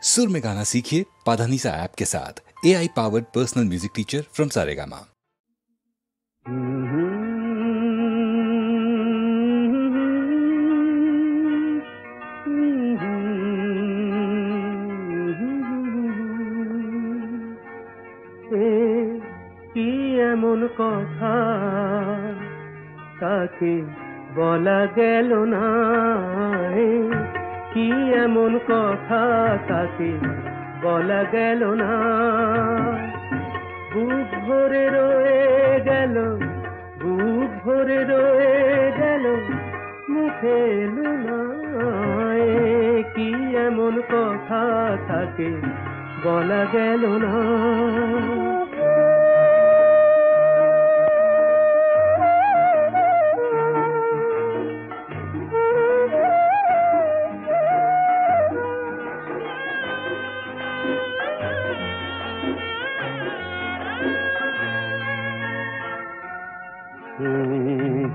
सुर में गाना सीखिए पाधानीसा ऐप के साथ। AI powered personal music teacher from Saregama. এমন কথা তাকে বলা গেল না, কি এমন কথা তাকে বলা গেল না, বুক ভরে রয়ে গেল, বুক ভরে রয়ে গেল, মুখে এলো না, কি এমন কথা তাকে বলা গেল না।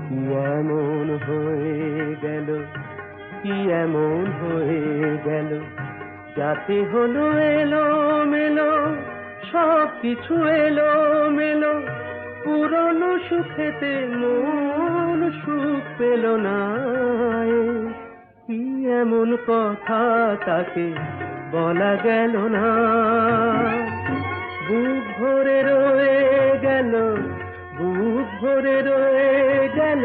কি এমন হয়ে গেল, কি এমন হয়ে গেল, যাতে হলো এলো মেলো, সব কিছু এলো মেলো, পুরনো সুখেতে মন সুখ পেল না, কি এমন কথা তাকে বলা গেল না, বুক ভরে রয়ে গেল, বুক ভরে রয়ে গেল,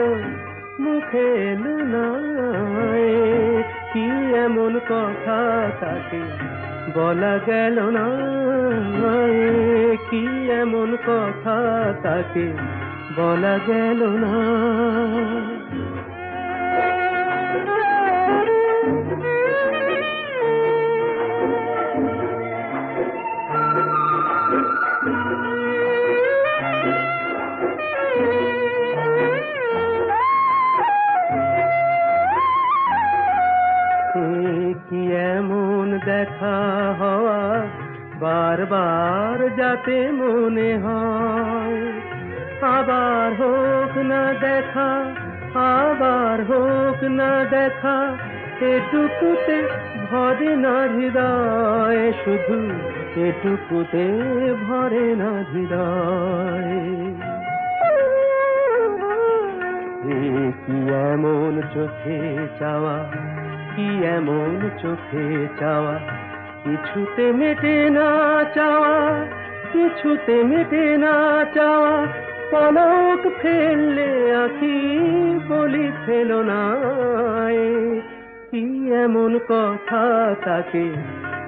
মুখে এলো না, কি এমন কথা তাকে বলা গেল না, কি এমন কথা তাকে বলা গেল না। কি এমন দেখা হওয়া বারবার যাতে মনে হয়, আবার হোক না দেখা, আবার হোক না দেখা, এটুকুতে ভরে না হৃদয়, শুধু এটুকুতে ভরে না হৃদয়। কি এমন চোখে চাওয়া, কি এমন চোখে চাওয়া, কিছুতে মেটে না চাওয়া, কিছুতে মেটে না চাওয়া, পলক ফেললে আঁখি বলি ফেল না, কি এমন কথা তাকে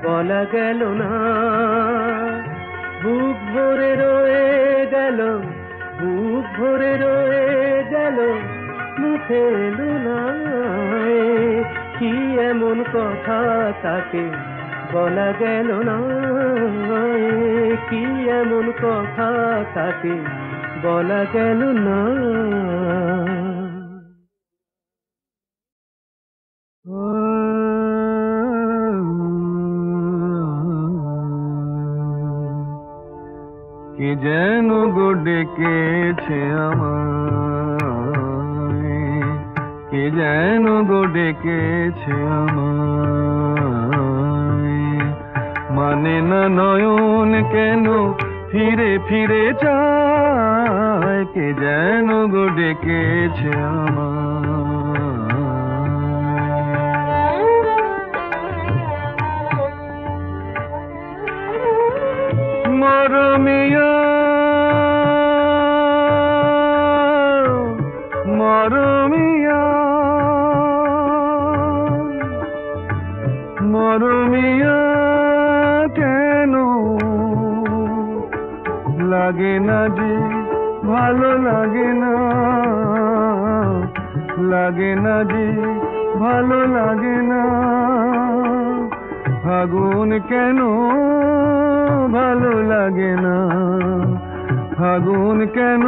বলা গেল না, বুক ভরে রয়ে গেল, বুক ভরে রয়ে গেল, মুখে এলো না, কি এমন কথা তাকে বলা গেল না, কি এমন কথা তাকে বলা গেল না। কি যেন গো ডেকেছে আমায়, কি যেন গো ডেকেছে আমায়, মানে না নয়ন কেন ফিরে ফিরে চায়, কে যেন গো ডেকেছে আমায়। মরমিয়া মরমিয়া মরমিয়া কেন লাগে না যে ভালো লাগে না, লাগে না যে ভালো লাগে না, ফাগুন কেন ভালো লাগে না, ফাগুন কেন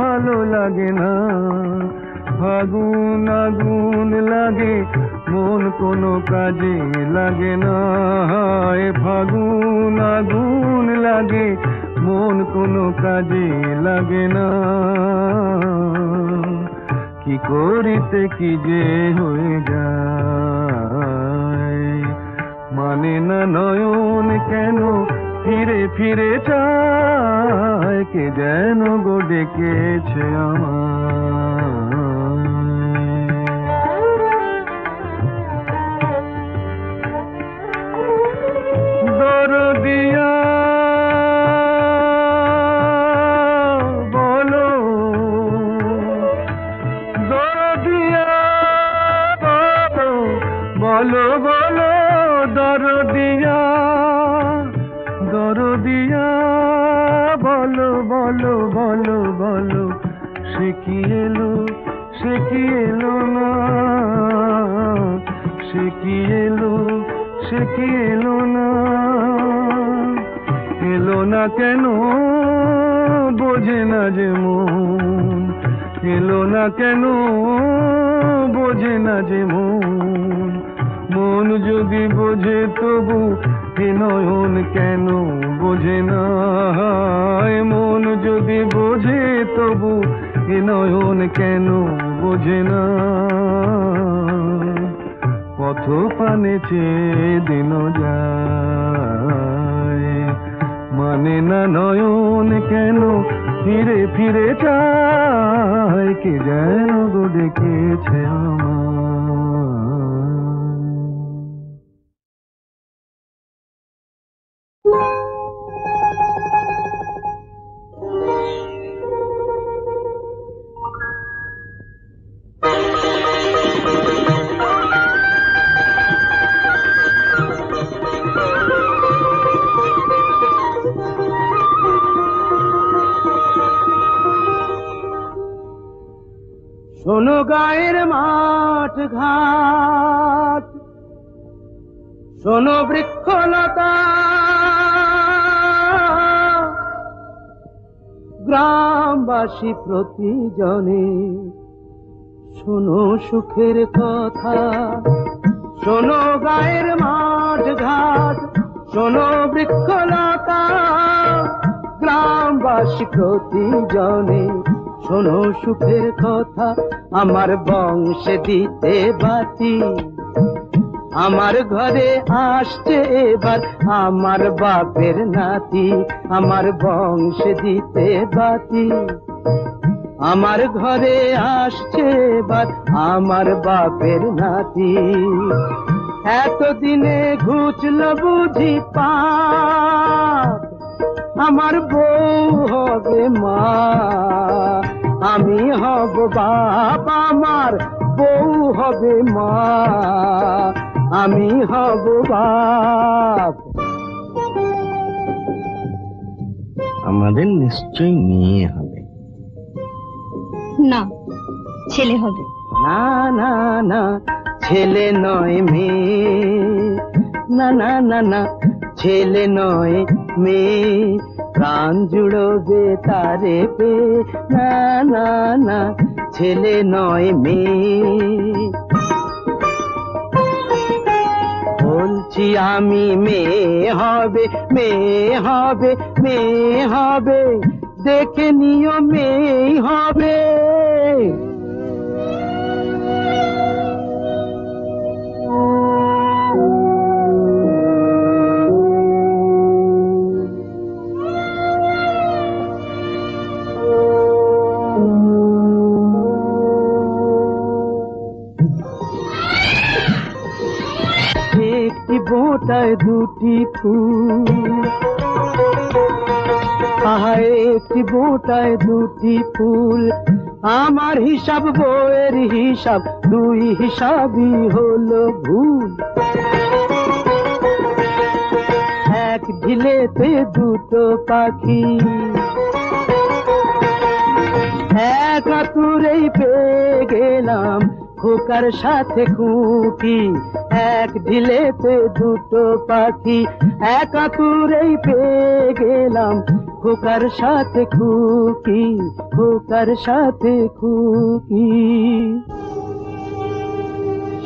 ভালো লাগে না, ফাগুন আগুন লাগে মন কোনো কাজে লাগে না, ফাগুন আগুন লাগে মন কোনো কাজে লাগে না, কি করিতে কি যে হয়ে যায়, মানে না নয়ন কেন ফিরে ফিরে চায়, কে যেন গো ডেকেছে আমার। দরদিয়া বলো, দরদিয়া বলো, বলো দরদিয়া, দরদিয়া বলো, বলো, বলো, বলো সে কি এলো, সে কি এলো না, সে কি এলো, সে কি এলো না, এলো না কেন বোঝে না যে মন, এলো না কেন বোঝে না যে মন, মন যদি বোঝে তবু এ নয়ন কেন বোঝে না, মন যদি বোঝে তবু এ নয়ন কেন বোঝে না, পথ পানে চেয়ে দিন যায়, মানে না নয়ন কেন ফিরে ফিরে চায়, কে যেন গো ডেকেছে আমার। শোনো গায়ের মাঠ ঘাট, শোনো বৃক্ষলতা, গ্রামবাসী প্রতিজনে শোনো সুখের কথা, শোনো গায়ের মাঠ ঘাট, শোনো বৃক্ষলতা, গ্রামবাসী প্রতিজনে শোনো সুখের কথা, আমার বংশে দিতে বাতি, আমার ঘরে আসছে এবার আমার বাপের নাতি, আমার বংশে দিতে বাতি, আমার ঘরে আসছে এবার আমার বাপের নাতি, এতদিনে ঘুচল বুঝি পাপ, আমার বউ হবে মা, আমি হব বাপ, আমার বউ হবে মা, আমি হব বাপ। আমাদের নিশ্চয়ই মেয়ে হবে। না, ছেলে হবে। না না না, ছেলে নয় মেয়ে, না না না না, ছেলে নয় মেয়ে, প্রাণ জুড়বে তারে পে, না না না, ছেলে নয় মেয়ে। বলছি আমি মেয়ে হবে, মেয়ে হবে, মেয়ে হবে, দেখে নিও মেয়ে হবে। একটি বোঁটায় দুটি ফুল, আহা একটি বোঁটায় দুটি ফুল, আমার হিসাব বইয়ের হিসাব, দুই হিসাবই হলো ভুল। এক ঢিলেতে দুটো পাখি, এক আতুরেই পেয়ে গেলাম খোকার সাথে খুকি, এক ঢিলেতে দুটো পাখি, এক আতুরেই পেয়ে গেলাম খোকার সাথে খুকি, খোকার সাথে খুকি।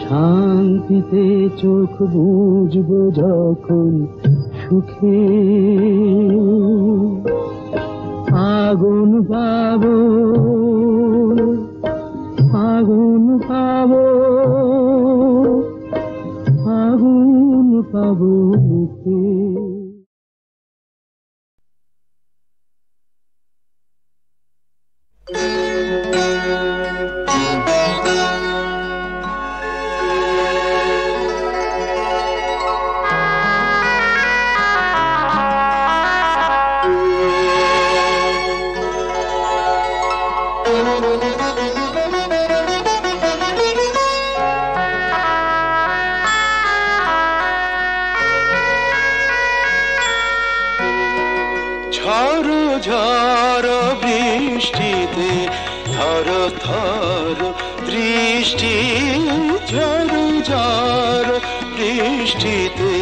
শান্তিতে চোখ বুঝবো যখন সুখে, আগুন পাবো, আগুন পাবো, আগুন পাবো মুখে। ঝড় ঝড় বৃষ্টিতে থর থর দৃষ্টি, ঝড় ঝড় বৃষ্টিতে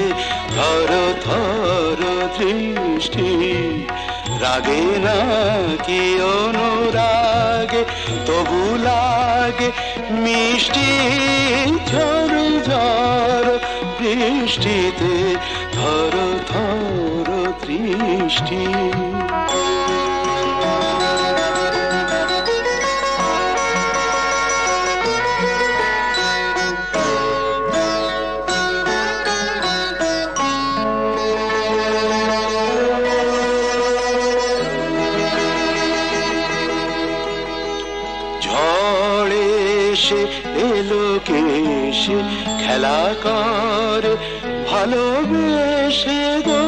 থর থর দৃষ্টি। রাগে না কি অনুরাগে তবু লাগে মিষ্টি, ঝড় ঝড় বৃষ্টিতে থর থর দৃষ্টি। ঝড়ে সে এলো কেসে খেলা কর ভালোবেসে গো।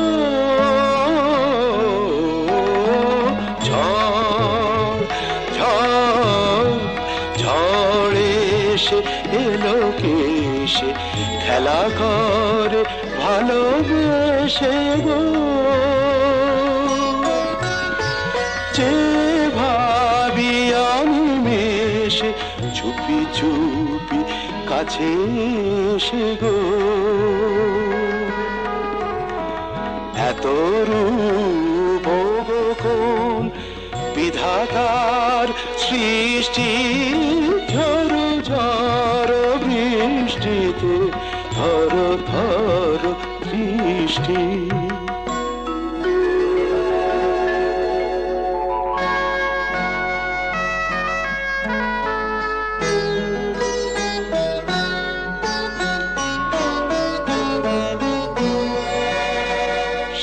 ঝড়ে সে এলো কেসে খেলা কর ভালোবেসে গো। যে ভাবি অনিমেষে চুপি চুপি কাছে এসে গো। এত রূপ কোন বিধাতার সৃষ্টি, ঝড় ঝড় বৃষ্টিতে থর থর দৃষ্টি।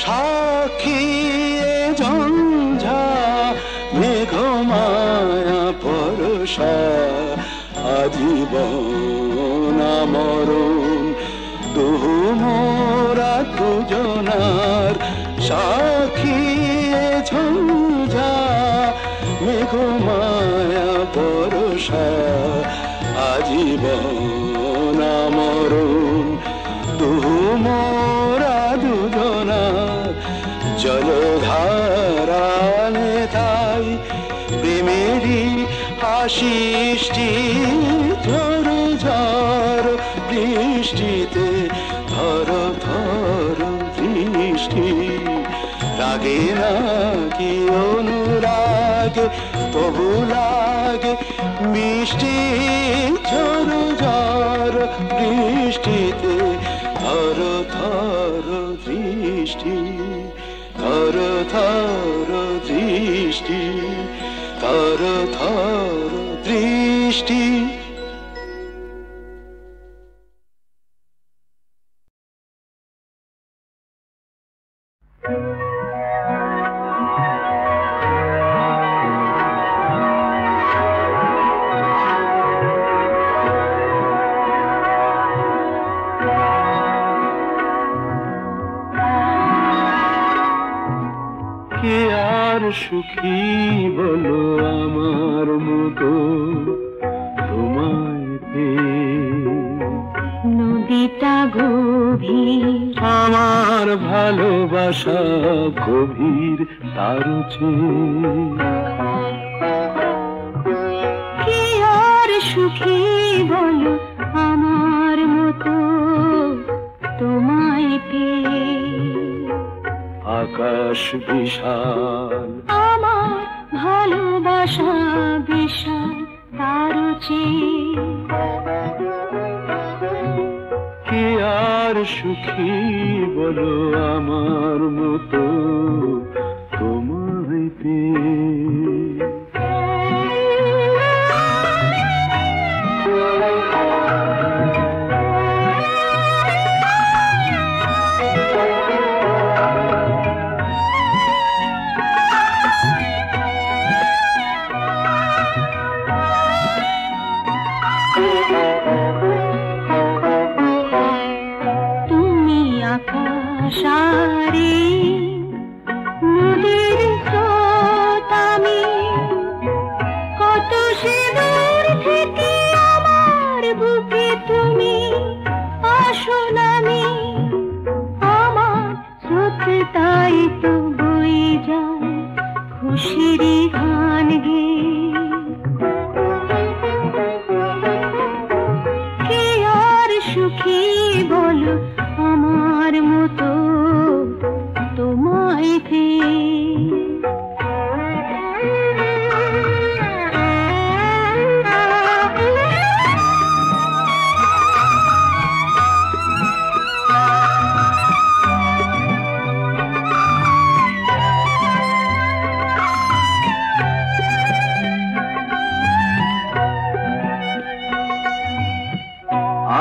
সাক্ষী ঝঞ্ঝা মেঘমায়া পরশা, আজীবন মরণ দুহু মোরা দুজনার। সাক্ষী ঝঞ্ঝা মেঘমায়া পরশা, আজীবন মরণ দুহু মোরা দুজনার। জলধারা নেতাই প্রেমেরই আশিষ্টি, ঝড় ঝড় বৃষ্টিতে থর থর দৃষ্টি। রাগে না কি অনুরাগে তবু লাগে মিষ্টি, ঝড় ঝড় বৃষ্টিতে থর থর দৃষ্টি। থর থর দৃষ্টি, থর থর দৃষ্টি। কে আর সুখী বলো আমার মতো তোমায় পেয়ে। নদীটা গভীর, আমার ভালোবাসা গভীর তার চেয়ে। কে আর সুখী বলো আমার মতো তোমায় পেয়ে। আকাশ বিশাল, আমার ভালোবাসা বিশাল তার চেয়ে। কে আর সুখী বলো আমার মতো তোমায় পেয়ে। আকাশ আরে নদীর স্রোত আমি, কত সে দূর থেকে আমার বুকে তুমি আসো নামি, আমার স্রোত তাই তো বই যায় খুশিরই গান গে। কে আর সুখী বলো আমার মতো তোমায় পেয়ে।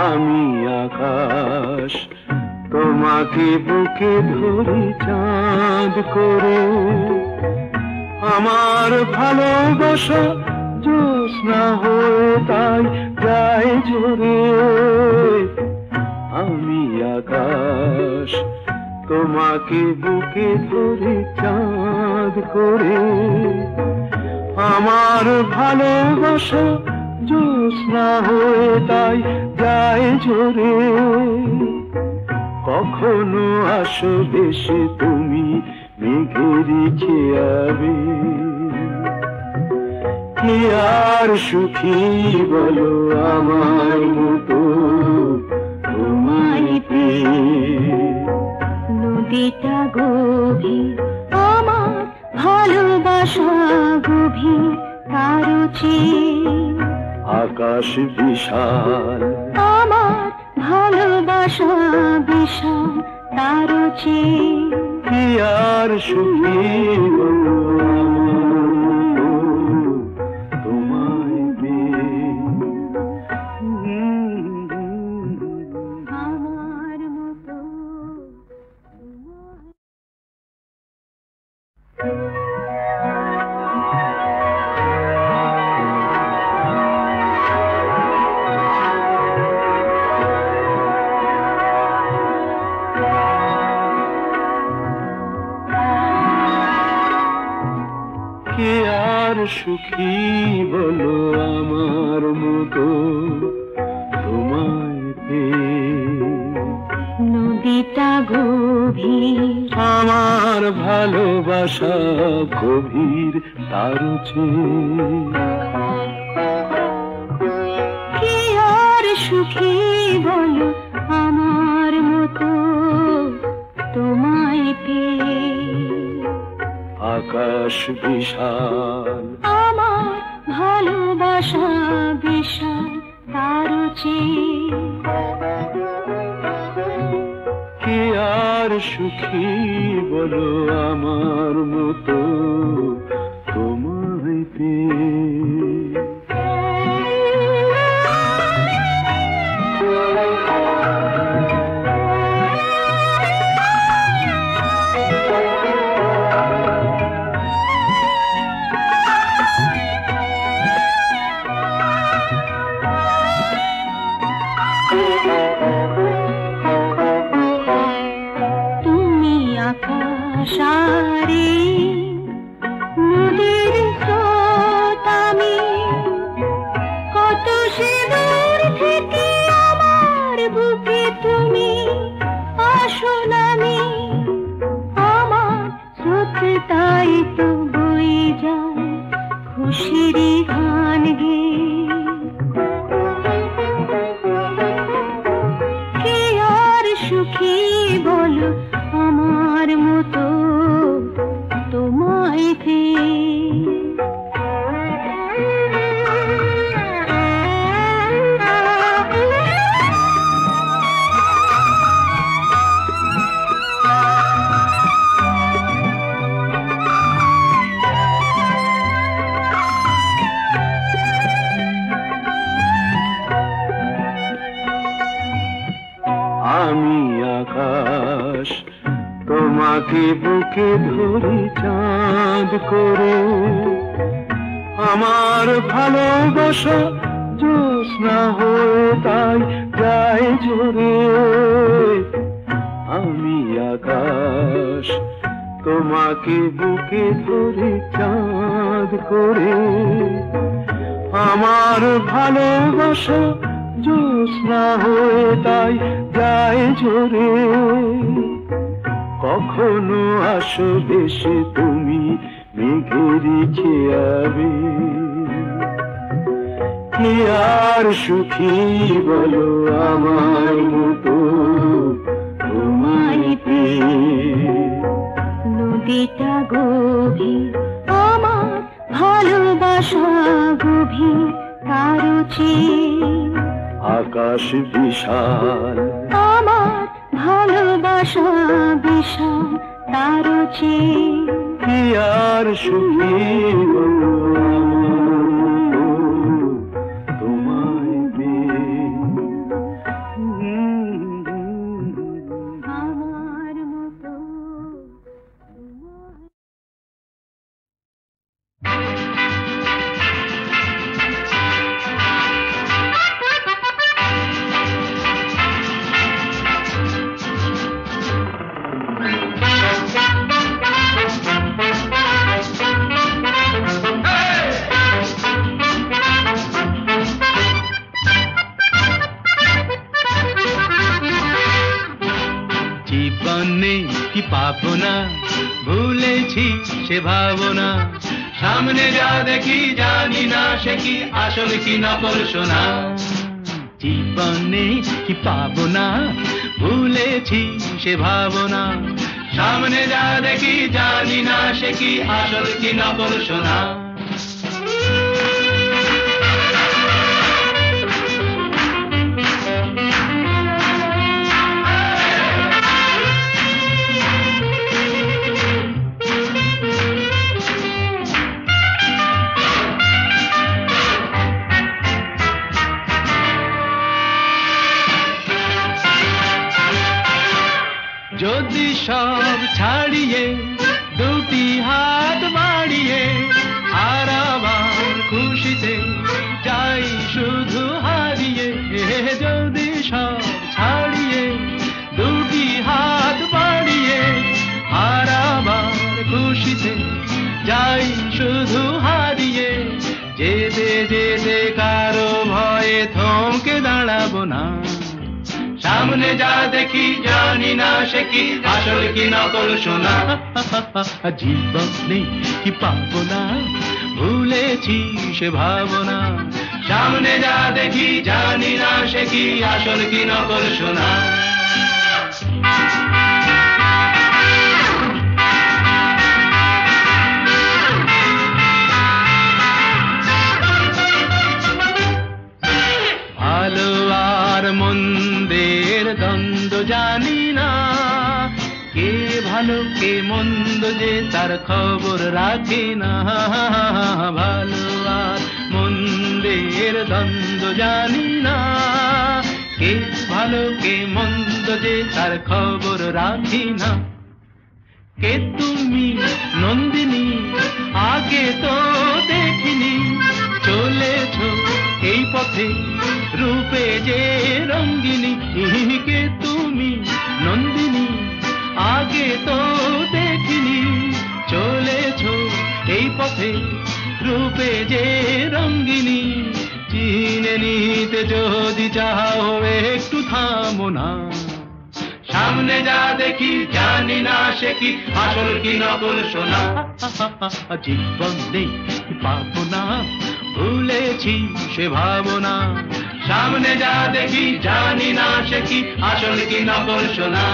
আমি আকাশ তোমাকে বুকে ধরি চাঁদ করে, আমার ভালোবাসা জ্যোৎস্না হয়ে তাই যায় ঝরে। আমি আকাশ তোমাকে বুকে ধরি চাঁদ করে, আমার ভালোবাসা জ্যোৎস্না হয়ে তাই যায় ঝরে। কখনো আসো দেশে তুমি মেঘেরই খেয়াবে, কি আর সুখী বলো আমার মতো তোমায় পেয়ে। নদীটা গভীর আমার ভালোবাসা গভীর তারও চেয়ে, আকাশ বিশাল আমার ভালোবাসা বিশাল তারও চেয়ে। কি আর সুখী বলো তোমায় পেয়ে। আমার মতো কে আর সুখী বলো আমার মতো তোমায় পেয়ে। নদীটা গভীর আমার ভালোবাসা গভীর তারও চেয়ে। কে আর সুখী বলো আমার মতো তোমায় পেয়ে। আকাশ বিশাল আমার ভালোবাসা বিশাল তারও চেয়ে। কে আর সুখী বলো আমার মতো তোমায় পেয়ে। তুমি আকাশ আরে নদীর স্রোত আমি, কত সে দূর থেকে আমার বুকে তুমি আসো নামি, আমার স্রোত তাই তো বই যায় খুশিরই গান গে। কে আর সুখী বলো আমার মতো তোমায় পেয়ে। আমি আকাশ তোমাকে বুকে ধরি চাঁদ করে, আমার ভালোবাসা জ্যোৎস্না হয়ে তাই যায় ঝরে। আমি তোমাকে বুকে ধরে চাঁদ করে। আমার ভালোবাসা জ্যোৎস্না হয়ে তাই যায় ঝরে। কখনো আসো দেশে তুমি মেঘেরই খেয়াবে। কি আর সুখী বলো আমার মতো তোমায় পেয়ে। নদীটা গভীর আমার ভালোবাসা গভীর কারো চেয়ে। আকাশ বিশাল আমার ভালোবাসা বিশাল তারও চেয়ে। কি আর সুখী বলো তোমায় পেয়ে। আমার মতো জীবনে কি পাবো না, ভুলেছি সে ভাবনা। সামনে যা দেখি জানি না সে কি আসল কি নকল সোনা। জীবনে কি পাবো না, ভুলেছি সে ভাবনা। সামনে যা দেখি জানি না সে কি আসল কি নকল সোনা। যদি সব ছাড়িয়ে দুটি হাত বাড়িয়ে আর আবার খুশিতে যাই শুধু হারিয়ে। যদি সব ছাড়িয়ে দুটি হাত বাড়িয়ে আর আবার খুশিতে যাই শুধু হারিয়ে। যেতে যেতে কারো ভয়ে থমকে দাঁড়াবো না। সামনে যা দেখি জানি না সে কি আসল কি নকল সোনা। জীবনে কি পাবো না, ভুলেছি সে ভাবনা। সামনে যা দেখি জানি না সে কি আসল কি নকল সোনা। ভালো আর মন্দের দ্বন্দ্ব জানি না, কে ভালো কে মন্দ যে তার খবর রাখে না। ভালো আর মন্দের দ্বন্দ্ব জানি না, কে ভালো কে মন্দ যে তার খবর রাখি না। কে তুমি নন্দিনী আগে তো দেখিনি, চলেছ এই পথে রূপে যে রঙ্গিনী। কে তুমি নন্দিনী আগে তো দেখিনি, চলেছ এই পথে রূপে যে রঙ্গিনী। চিনে নিতে যদি চাও একটু থামো না। সামনে যা দেখি জানি না সে কি আসল কি নকল সোনা। জীবনে পাবো না, ভুলেছি সে ভাবনা। সামনে যা দেখি জানি না সে কি আসল কি নকল সোনা।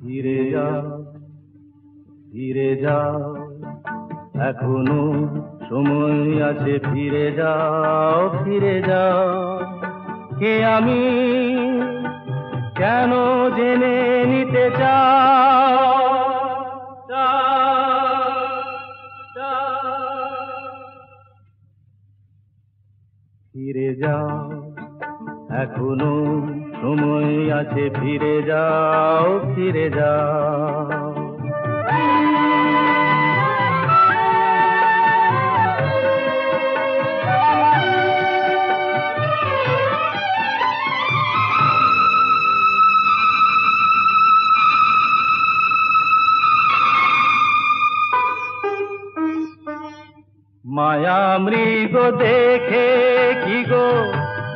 ফিরে যাও ফিরে যাও, এখনো সময় আছে, ফিরে যাও ফিরে যাও। কে আমি কেন জেনে নিতে চাও। ফিরে যাও, এখনো সময় আছে, ফিরে যাও ফিরে যাও। মৃগ দেখে কি গো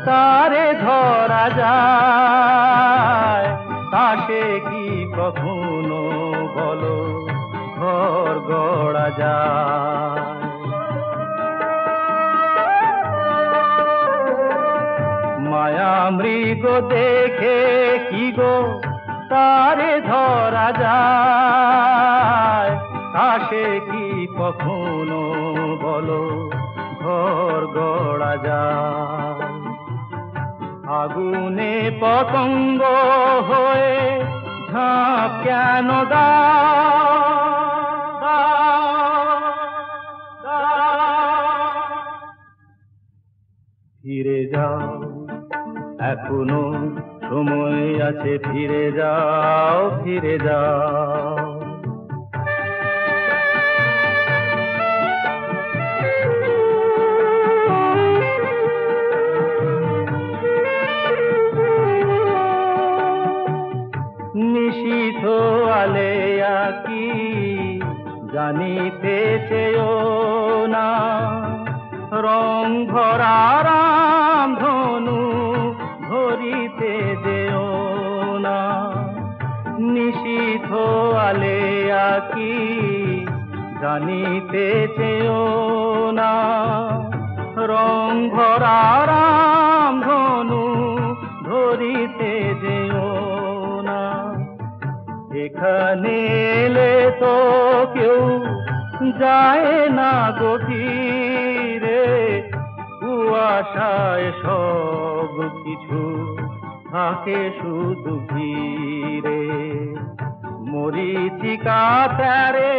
তারে ধরা যায়, তাকে কি কখনো বলো ঘর গড়া যায়? মায়া মৃগ দেখে কি গো তারে ধরা যায়, তাকে কি কখনো বলো ঘর গড়া যায়? আগুনে পতঙ্গ হয়ে ঝাঁপ কেন ফিরে যাও, এখনো সময় আছে, ফিরে যাও, ফিরে যাও। নিশীথ আলেয়া কি জানিতে চেয়েও না, রং ভরা রাম ধনু ধরিতে যেও না। নিশীথ আলেয়া কি জানিতে চেয়েও না, রং ভরা রাম ধনু ধরিতে যেও না। এখানে এলে তো কেউ যায় না গভীরে, কুয়াশায় সব কিছু থাকে শুধু ঘিরে। মরীচিকা তারে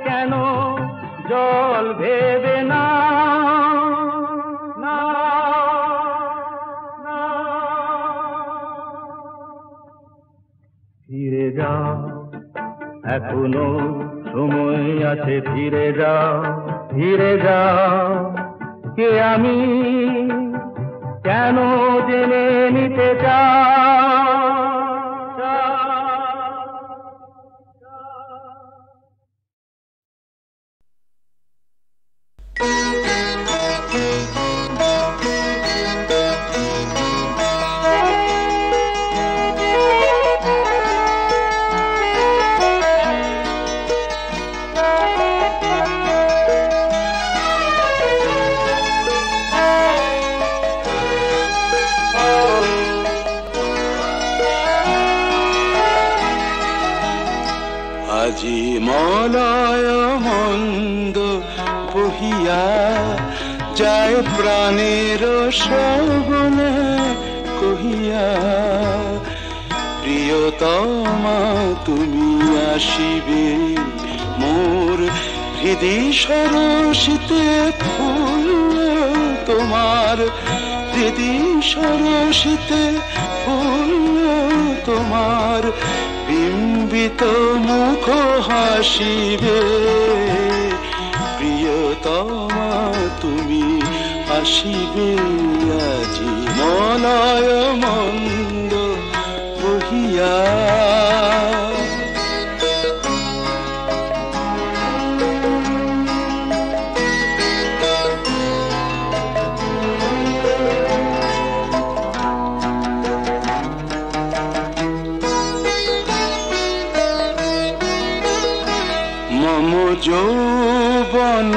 কেন জল ভেবে না, না, না। ফিরে যাও, এখনো সময় আছে, ফিরে যাও, ফিরে যাও। কে আমি কেন জেনে নিতে চাও? আজি মলয় মন্দ বহিয়া যায় প্রাণের শ্রবণে কহিয়া, প্রিয়তমা তুমি আসিবে মোর হৃদি সরসিতে ফুল তোমার, হৃদি সরসিতে ফুল তোমার, বিম্বিত মুখ হাসিবে। প্রিয়তমা তুমি আসিবে আজি মলয় মন্দ বহিয়া। মম যৌবন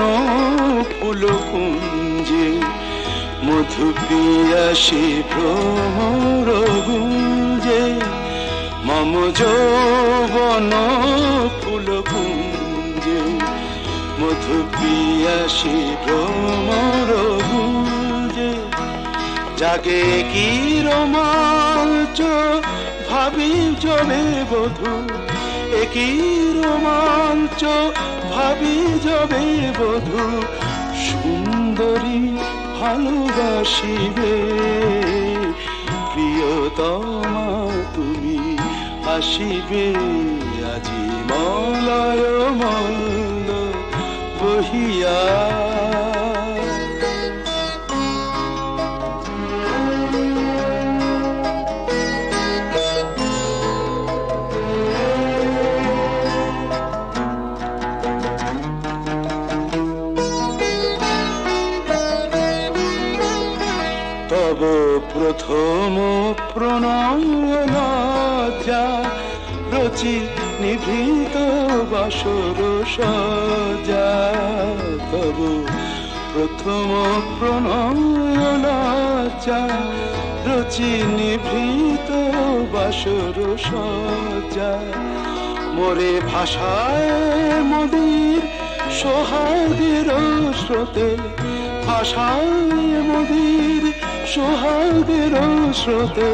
ফুল কুঞ্জে মধু পিয়াসী ভ্রমর গুঞ্জে, মম যৌবন ফুল কুঞ্জে মধু পিয়াসী ভ্রমর গুঞ্জে। জাগে কি রোমাঞ্চ ভাবি জলে বধূ, একই রোমাঞ্চ ভাবি যাবে বধূ, সুন্দরী ভালোবাসিবে। প্রিয়তমা তুমি আসিবে আজি মলয় মন্দ বহিয়া। তব প্রথম প্রণয় লজ্জা রচি নিভৃত বাসর সজ্জা তব প্রথম প্রণয় লজ্জা রচি নিভৃত বাসর সজ্জা মোরে ভাষায় মোদের সোহাগের স্রোতে ভাষায় মোদের সোহাগের স্রোতে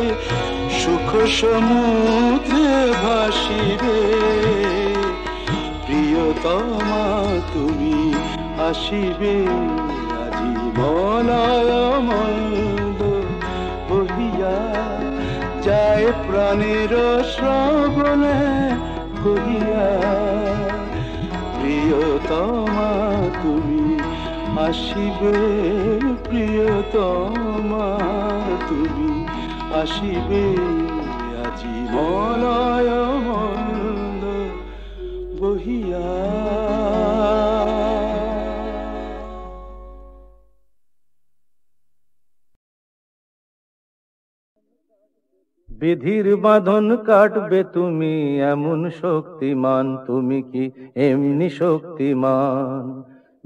সুখ সমুদ্রে ভাসিবে প্রিয়তমা তুমি আসিবে আজি মলয় মন্দ বহিয়া যায় প্রাণের শ্রবণে কহিয়া প্রিয়তমা তুমি আসিবে প্রিয়তমা তুমি আসিবে আজি মলয় মন্দ বহিয়া বিধির বাঁধন কাটবে তুমি এমন শক্তিমান, তুমি কি এমনি শক্তিমান?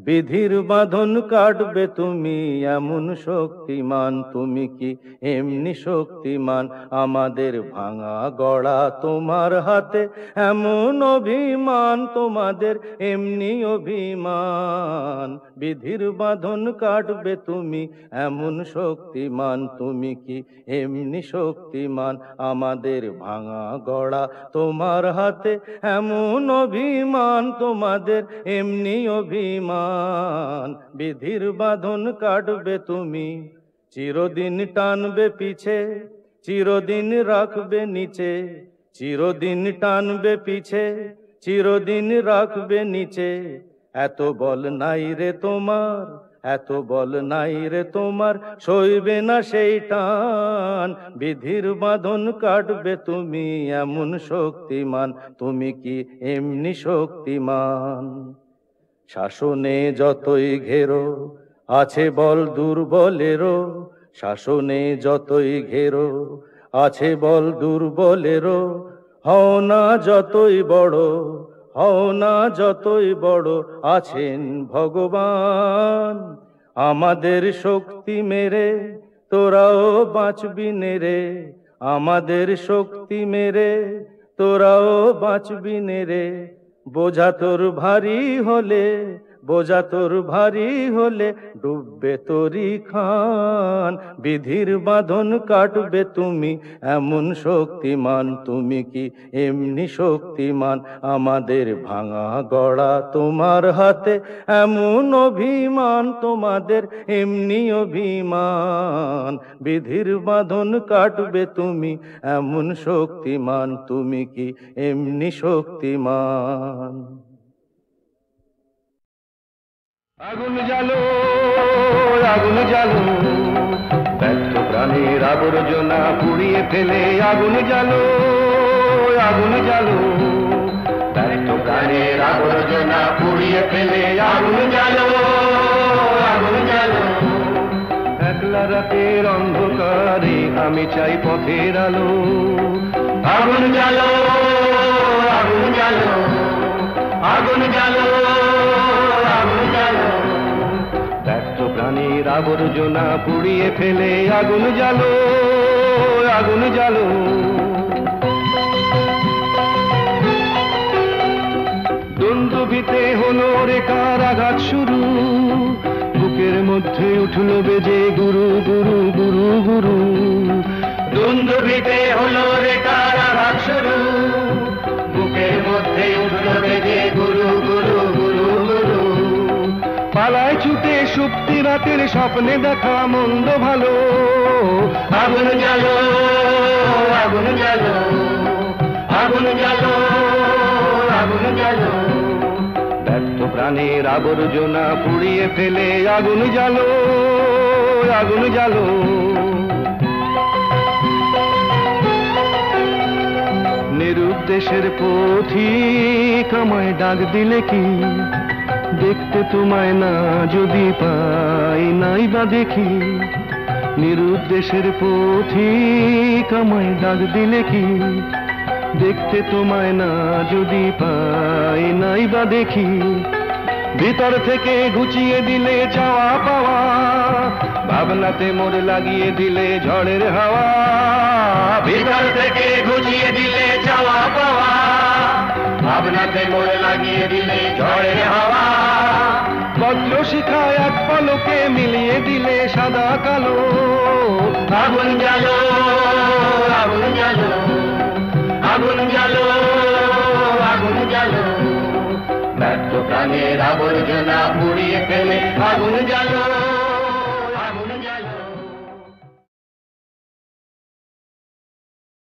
বিধির বাঁধন কাটবে তুমি এমন শক্তিমান, তুমি কি এমনি শক্তিমান? আমাদের ভাঙা গড়া তোমার হাতে এমন অভিমান, তোমাদের এমনি অভিমান। বিধির বাঁধন কাটবে তুমি এমন শক্তিমান, তুমি কি এমনি শক্তিমান? আমাদের ভাঙা গড়া তোমার হাতে এমন অভিমান, তোমাদের এমনি অভিমান। বিধির বাঁধন কাটবে তুমি, চিরদিন টানবে পিছে, চিরদিন রাখবে নিচে, চিরদিন টানবে পিছে, চিরদিন রাখবে নিচে। এত বল নাই রে তোমার, এত বল নাই রে তোমার, সইবে না সেই টান। বিধির বাঁধন কাটবে তুমি এমন শক্তিমান, তুমি কি এমনি শক্তিমান? শাসনে যতই ঘেরো আছে বল দুর্বলেরও, শাসনে যতই ঘেরো আছে বল দুর্বলেরও। হও না যতই বড়, হও না যতই বড়, আছেন ভগবান। আমাদের শক্তি মেরে তোরাও বাঁচবি নেরে, আমাদের শক্তি মেরে তোরাও বাঁচবি নেরে। বোঝা তোর ভারী হলে, বোঝা তোর ভারী হলে ডুববে তোরি খান। বিধির বাঁধন কাটবে তুমি এমন শক্তিমান, তুমি কি এমনি শক্তিমান? আমাদের ভাঙা গড়া তোমার হাতে এমন অভিমান, তোমাদের এমনি অভিমান। বিধির বাঁধন কাটবে তুমি এমন শক্তিমান, তুমি কি এমনি শক্তিমান? আগুন জ্বালো, আগুন জ্বালো, ব্যর্থ প্রাণের আবর্জনা পুড়িয়ে ফেলে। আগুন জ্বালো, আগুন জ্বালো, ব্যর্থ প্রাণের আবর্জনা পুড়িয়ে ফেলে। আগুন জ্বালো, আগুন জ্বালো। একলা রাতের অন্ধকারে আমি চাই পথের আলো। আগুন জ্বালো, আগুন জ্বালো, আগুন জ্বালো, আগুন জ্বালো। ব্যর্থ প্রাণীর আবর্জনা পুড়িয়ে ফেলে। আগুন জ্বালো, আগুন জ্বালো। দ্বন্দ্বিতে হলো রেখার আঘাত শুরু, বুকের মধ্যে উঠল বেজে গুরু গুরু গুরু গুরু। দ্বন্দ্বিতে হলো রেখার আঘাত শুরু, বুকের মধ্যে উঠল বেজে গুরু গুরু গুরু গুরু। পালায় ছুটে সুপ্তি রাতের স্বপ্নে দেখা মন্দ ভালো। আগুন জ্বালো, আগুন জ্বালো, আগুন জ্বালো, আগুন জ্বালো। ব্যর্থ প্রাণের আবর্জনা পুড়িয়ে ফেলে। আগুন জ্বালো, আগুন জ্বালো। নিরুদ্দেশের পথিক আমায় ডাক দিলে কি, দেখতে তোমায় না যদি পাই নাই বা দেখি। নিরুদ্দেশের পথিক আমায় ডাক দিলে কি দেখতে তোমায় না যদি পাই নাই বা দেখি ভিতর থেকে ঘুচিয়ে দিলে চাওয়া পাওয়া ভাবনাতে মোর লাগিয়ে দিলে ঝড়ের হাওয়া ভিতর থেকে ঘুচিয়ে দিলে চাওয়া পাওয়া ভাবনাতে মোর লাগিয়ে দিলে ঝড়ের হাওয়া বজ্র শিখা এক পলকে মিলিয়ে দিলে সাদা কালো আগুন জ্বালো আগুন জ্বালো আগুন জ্বালো আগুন জ্বালো ব্যর্থ প্রাণের আবর্জনা পুড়িয়ে ফেলে আগুন জ্বালো